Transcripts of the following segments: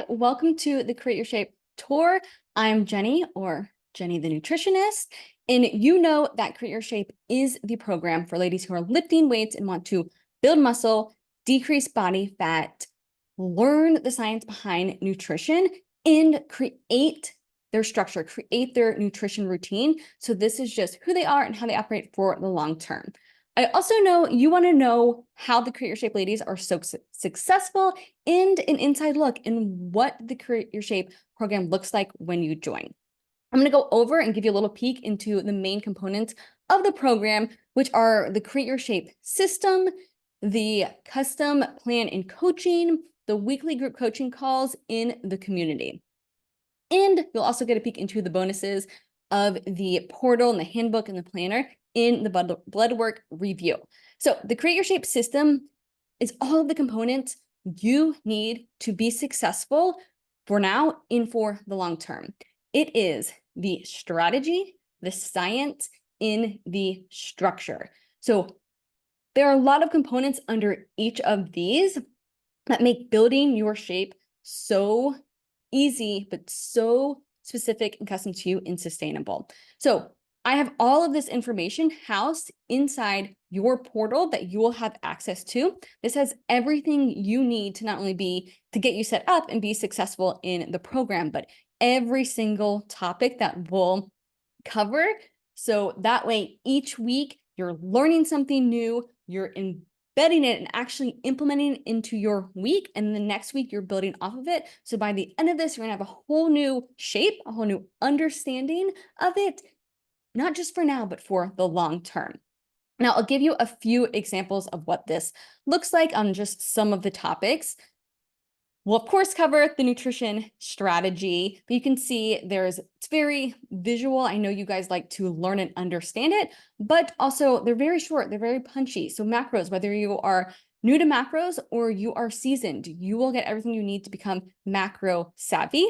Hi, welcome to the Create Your Shape tour. I'm Jenny, or Jenny the nutritionist, and you know that Create Your Shape is the program for ladies who are lifting weights and want to build muscle, decrease body fat, learn the science behind nutrition, and create their structure, create their nutrition routine. So this is just who they are and how they operate for the long term. I also know you want to know how the Create Your Shape ladies are so successful and an inside look in what the Create Your Shape program looks like when you join. I'm going to go over and give you a little peek into the main components of the program, which are the Create Your Shape system, the custom plan and coaching, the weekly group coaching calls in the community. And you'll also get a peek into the bonuses of the portal and the handbook and the planner in the blood work review. So the Create Your Shape system is all of the components you need to be successful for now and for the long term. It is the strategy, the science in the structure. So there are a lot of components under each of these that make building your shape so easy, but so specific and custom to you and sustainable. So I have all of this information housed inside your portal that you will have access to. This has everything you need to not only to get you set up and be successful in the program, but every single topic that we'll cover. So that way each week you're learning something new, you're embedding it and actually implementing it into your week. And the next week you're building off of it. So by the end of this, you're gonna have a whole new shape, a whole new understanding of it, not just for now, but for the long term. Now, I'll give you a few examples of what this looks like on just some of the topics. We'll, of course, cover the nutrition strategy, but you can see it's very visual. I know you guys like to learn and understand it, but also they're very short, they're very punchy. So macros, whether you are new to macros or you are seasoned, you will get everything you need to become macro savvy,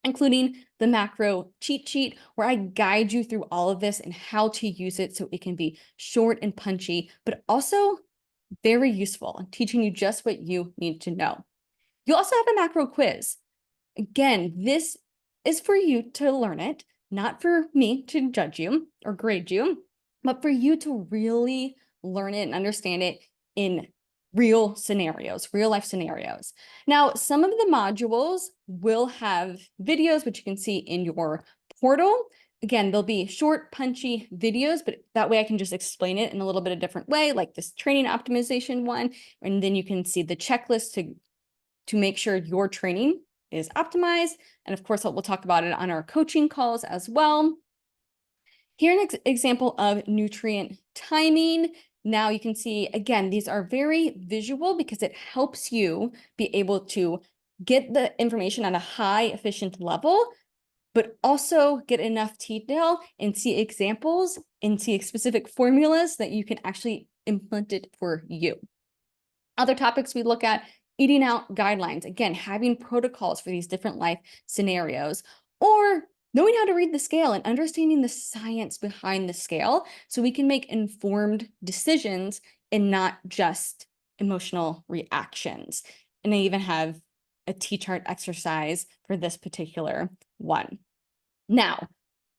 including the macro cheat sheet, where I guide you through all of this and how to use it so it can be short and punchy, but also very useful, teaching you just what you need to know. You'll also have a macro quiz. Again, this is for you to learn it, not for me to judge you or grade you, but for you to really learn it and understand it in real scenarios, real life scenarios. Now, some of the modules will have videos, which you can see in your portal. Again, they'll be short, punchy videos, but that way I can just explain it in a little bit of different way, like this training optimization one. And then you can see the checklist to make sure your training is optimized. And of course, we'll talk about it on our coaching calls as well. Here, an example of nutrient timing. Now you can see, again, these are very visual because it helps you be able to get the information on a high efficient level, but also get enough detail and see examples and see specific formulas that you can actually implement it for you. Other topics we look at: eating out guidelines, again, having protocols for these different life scenarios, or knowing how to read the scale and understanding the science behind the scale so we can make informed decisions and not just emotional reactions. And I even have a T-chart exercise for this particular one. Now,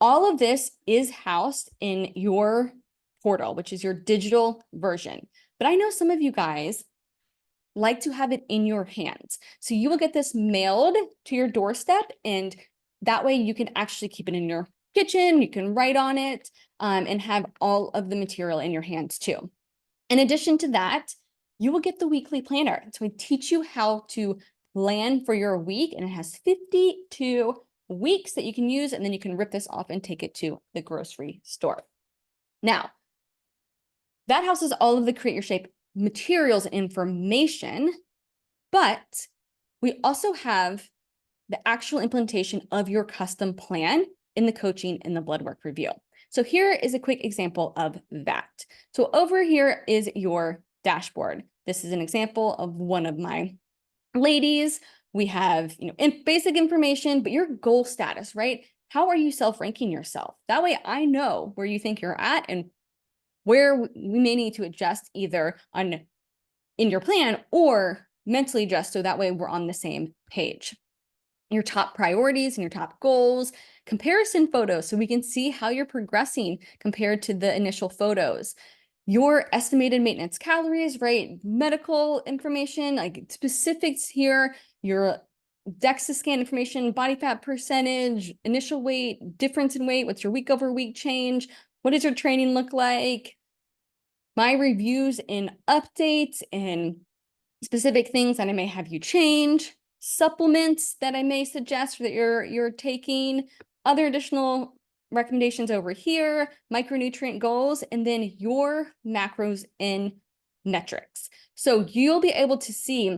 all of this is housed in your portal, which is your digital version. But I know some of you guys like to have it in your hands. So you will get this mailed to your doorstep, and that way you can actually keep it in your kitchen, you can write on it, and have all of the material in your hands too. In addition to that, you will get the weekly planner. So I teach you how to plan for your week, and it has 52 weeks that you can use, and then you can rip this off and take it to the grocery store. Now, that houses all of the Create Your Shape materials information, but we also have the actual implementation of your custom plan in the coaching and the blood work review. So here is a quick example of that. So over here is your dashboard. This is an example of one of my ladies. We have, basic information, but your goal status, right? How are you self-ranking yourself? That way I know where you think you're at and where we may need to adjust either in your plan or mentally adjust, so that way we're on the same page. your top priorities and your top goals, comparison photos so we can see how you're progressing compared to the initial photos, your estimated maintenance calories, right? Medical information, like specifics here, your DEXA scan information, body fat percentage, initial weight, difference in weight, what's your week over week change, what does your training look like, my reviews and updates and specific things that I may have you change, supplements that I may suggest that you're taking, other additional recommendations over here, micronutrient goals, and then your macros and metrics. So you'll be able to see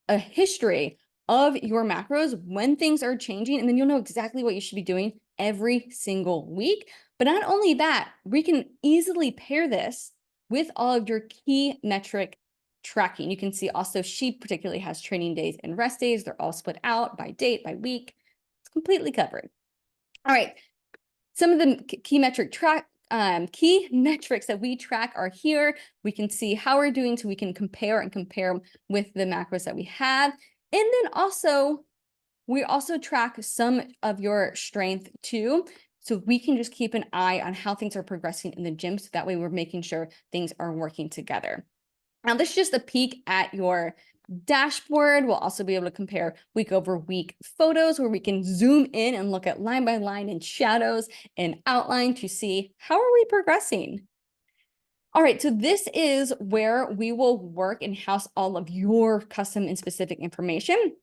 a history of your macros when things are changing, and then you'll know exactly what you should be doing every single week. But not only that, we can easily pair this with all of your key metric tracking. You can see also Sheep particularly has training days and rest days. They're all split out by date, by week. It's completely covered. All right. Some of the key metrics that we track are here. We can see how we're doing so we can compare with the macros that we have. And then also, we also track some of your strength too. So we can just keep an eye on how things are progressing in the gym. So that way we're making sure things are working together. Now, this is just a peek at your dashboard. We'll also be able to compare week over week photos where we can zoom in and look at line by line and shadows and outline to see how are we progressing. All right, so this is where we will work and house all of your custom and specific information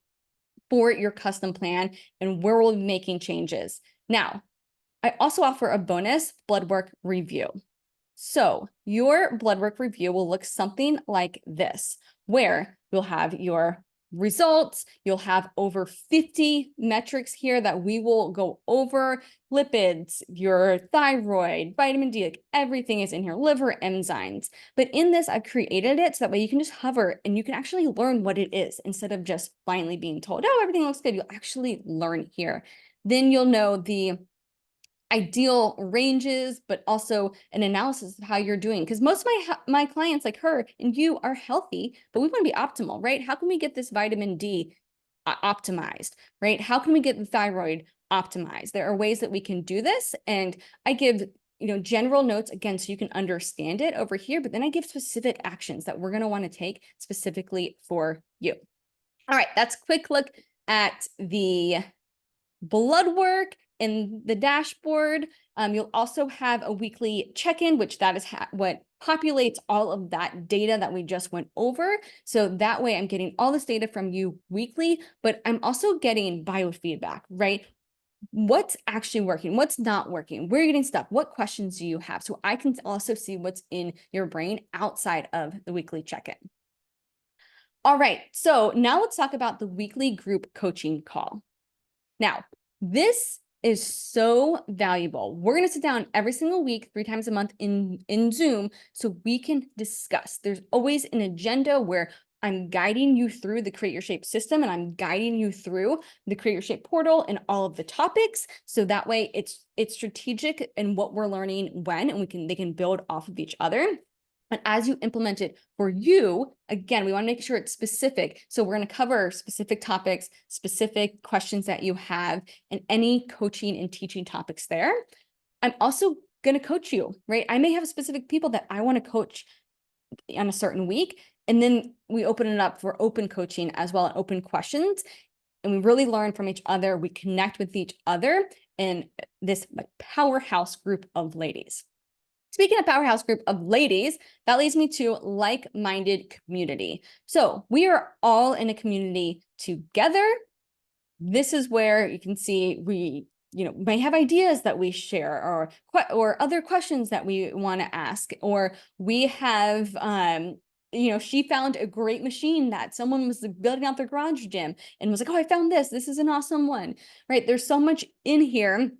for your custom plan and where we'll be making changes. Now, I also offer a bonus blood work review. So your blood work review will look something like this, where you'll have your results, you'll have over 50 metrics here that we will go over, lipids, your thyroid, vitamin D, like everything is in here, liver enzymes. But in this, I've created it so that way you can just hover and you can actually learn what it is instead of just blindly being told, oh, everything looks good. You'll actually learn here. Then you'll know the ideal ranges, but also an analysis of how you're doing. Because most of my clients like her and you are healthy, but we want to be optimal, right? How can we get this vitamin D optimized, right? How can we get the thyroid optimized? There are ways that we can do this. And I give general notes again, so you can understand it over here, but then I give specific actions that we're going to want to take specifically for you. All right, that's a quick look at the blood work in the dashboard. You'll also have a weekly check-in, which that is what populates all of that data that we just went over. So that way I'm getting all this data from you weekly, but I'm also getting biofeedback, right? What's actually working? What's not working? Where are you getting stuck? What questions do you have? So I can also see what's in your brain outside of the weekly check-in. All right, so now let's talk about the weekly group coaching call. Now, this is so valuable. We're going to sit down every single week, 3 times a month in Zoom, so we can discuss. There's always an agenda where I'm guiding you through the Create Your Shape system, and I'm guiding you through the Create Your Shape portal and all of the topics. So that way it's strategic in what we're learning when, and they can build off of each other. And as you implement it for you, again, we want to make sure it's specific. So we're going to cover specific topics, specific questions that you have, and any coaching and teaching topics there. I'm also going to coach you, right? I may have specific people that I want to coach on a certain week. And then we open it up for open coaching as well, and open questions. And we really learn from each other. We connect with each other in this powerhouse group of ladies. Speaking of powerhouse group of ladies, that leads me to like-minded community. So we are all in a community together. This is where you can see we, may have ideas that we share, or other questions that we want to ask, or we have, she found a great machine that someone was building out their garage gym and was like, oh, I found this. This is an awesome one, right? There's so much in here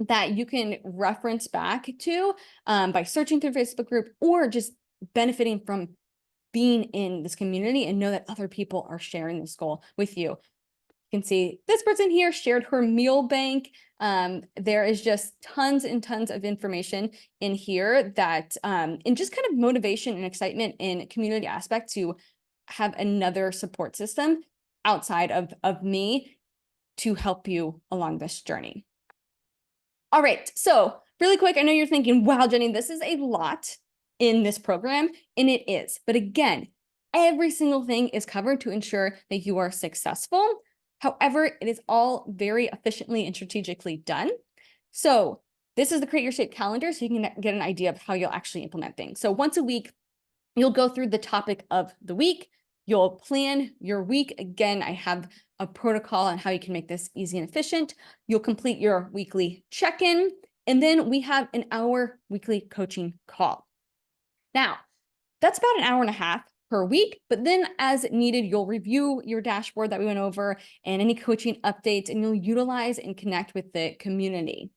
that you can reference back to by searching through Facebook group, or just benefiting from being in this community and know that other people are sharing this goal with you. You can see this person here shared her meal bank. There is just tons and tons of information in here that, and just kind of motivation and excitement in community aspect to have another support system outside of me to help you along this journey. All right, so really quick, I know you're thinking, wow, Jenny, this is a lot in this program, and it is. But again, every single thing is covered to ensure that you are successful. However, it is all very efficiently and strategically done. So this is the Create Your Shape calendar, so you can get an idea of how you'll actually implement things. So once a week, you'll go through the topic of the week. You'll plan your week. Again, I have a protocol on how you can make this easy and efficient. You'll complete your weekly check-in, and then we have an hour weekly coaching call. Now, that's about an hour and a half per week, but then as needed, you'll review your dashboard that we went over and any coaching updates, and you'll utilize and connect with the community.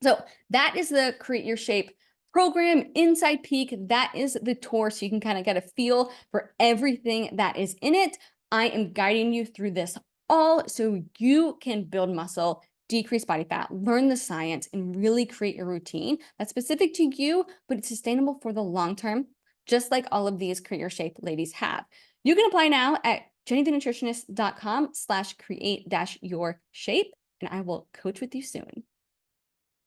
So that is the Create Your Shape program inside Peak. That is the tour, so you can kind of get a feel for everything that is in it. I am guiding you through this all so you can build muscle, decrease body fat, learn the science, and really create a routine that's specific to you, but it's sustainable for the long term, just like all of these Create Your Shape ladies have. You can apply now at jennythenutritionist.com/create-your-shape, and I will coach with you soon.